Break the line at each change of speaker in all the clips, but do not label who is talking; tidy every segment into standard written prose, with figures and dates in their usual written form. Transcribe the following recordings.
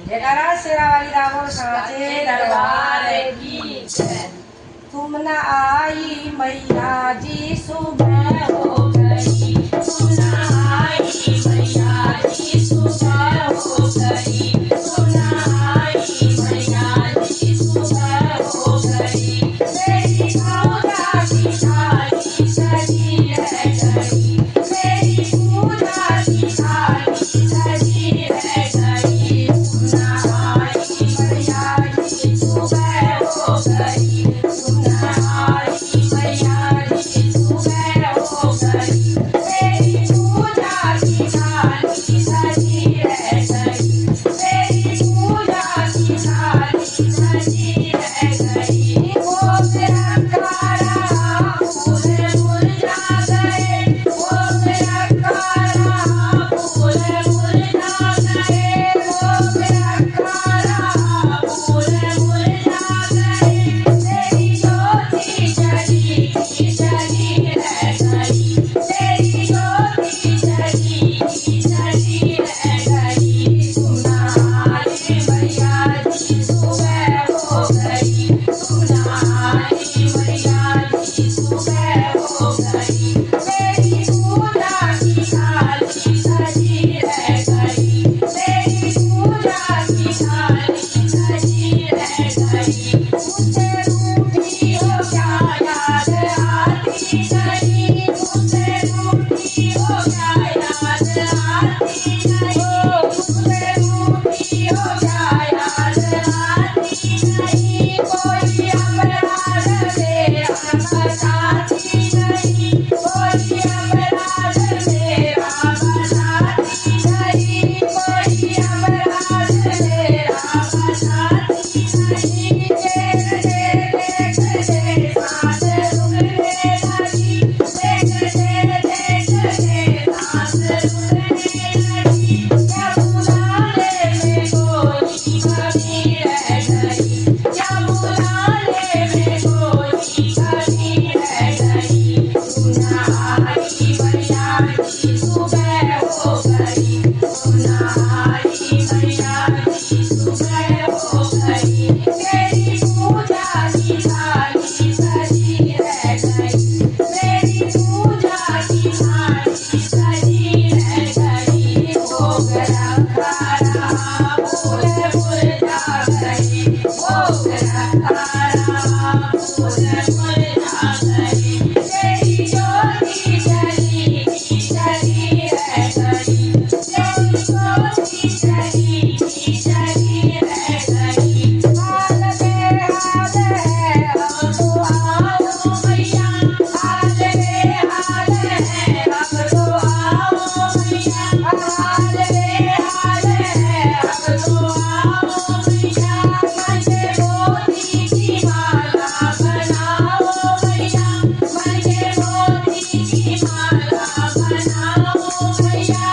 जयकारा शेरा वाली दामों सांचे दरबार की। तुम न आई मैया जी सुबह हो गई, तुम न आई मैया जी सुबह हो गई, तुम न आई मैया जी सुबह हो गई। मेरी पूजा की थाली सजी रह गई, मेरी पूजा की थाली सजी रह गई। तुम न आई मैया जी सुबह हो गई, तुम न आई मैया जी सुबह हो गई। मेरी पूजा की थाली सजी रह गई, मेरी पूजा की थाली सजी रह गई। वो मेरा कारा फूल मुरझा गए, वो मेरा कारा फूल मुरझा गए, वो मेरा कारा फूल मुरझा गए। तेरी ज्योति जली जली रह गई, तेरी ज्योति जली जली रह गई। तुम न आई मैया जी सुबह हो गई, तुम न आई मैया जी सुबह हो गई। मेरी पूजा की थाली सजी रह गई, मेरी पूजा की थाली सजी रह गई। मुझसे रूठी हो क्या याद आती नहीं, मुझसे रूठी हो क्या याद आती नहीं, मुझसे रूठी हो क्या याद आती नहीं। कोई अपराध मेरा बताती नहीं, कोई अपराध मेरा बताती नहीं, कोई अपराध मेरा बताती नहीं। देखते देखते सांस रुकने लगी, देखते देखते सांस रुकने लगी। क्या बुलाने में कोई कमी रह गई, क्या बुलाने में कोई कमी रह गई। तुम न आई मैया जी सुबह हो गई, तुम न आई मैया जी सुबह हो गई। मेरी पूजा की थाली सजी रह गई, मेरी पूजा की थाली सजी रह गई। भोग रखा रहा फूल मुरझा गई, भोग रखा रहा फूल मुरझा गई। तेरी ज्योति जली जली रह गई, तेरी ज्योति जली जली रह गई। हाल बेहाल है अब तो आओ मैया, हाल बेहाल है अब तो आओ मैया, हाल बेहाल है अब तो आओ मैया। मुझे मोती की माला बनाओ मैया, मुझे मोती की माला बनाओ मैया,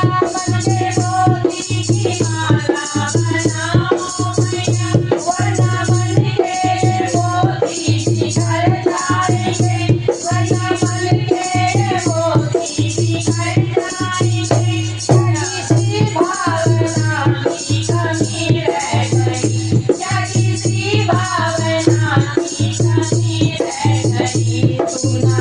मुझे मोती की माला बनाओ मैया। वरना मन के मोती बिखर जाएंगे, वरना मन के मोती बिखर जाएंगे। क्या किसी भावना की कमी रह गई, क्या किसी भावना की कमी रह गई। तुम न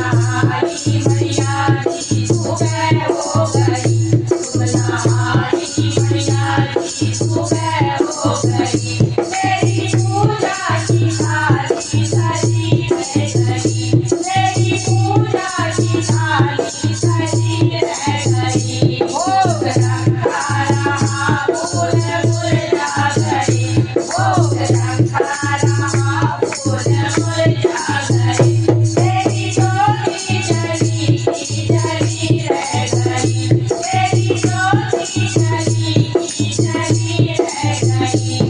आई मैया जी सुबह हो गई, तुम न आई मैया जी सुबह हो गई। मेरी पूजा की थाली सजी रह गई, मेरी पूजा की थाली सजी रह गई। भोग रखा रहा फूल मुरझा गई, भोग रखा रहा फूल मुरझा गई। मेरी ज्योति जली जली रह गई, मेरी ज्योति जली जली रह गई।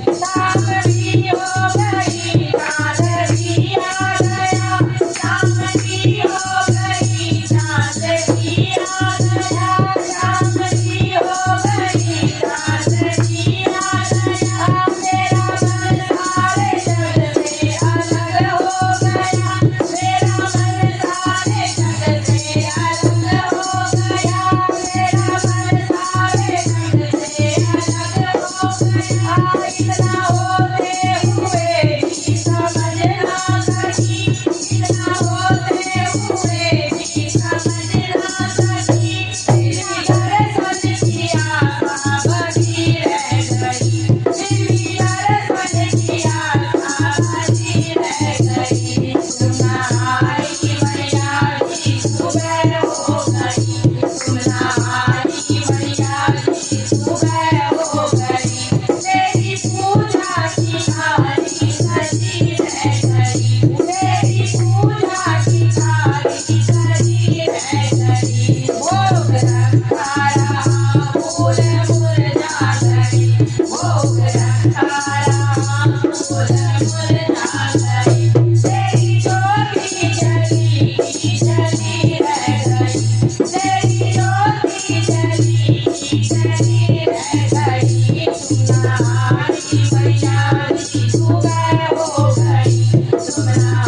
मैया जी सुबह हो गई, सुमना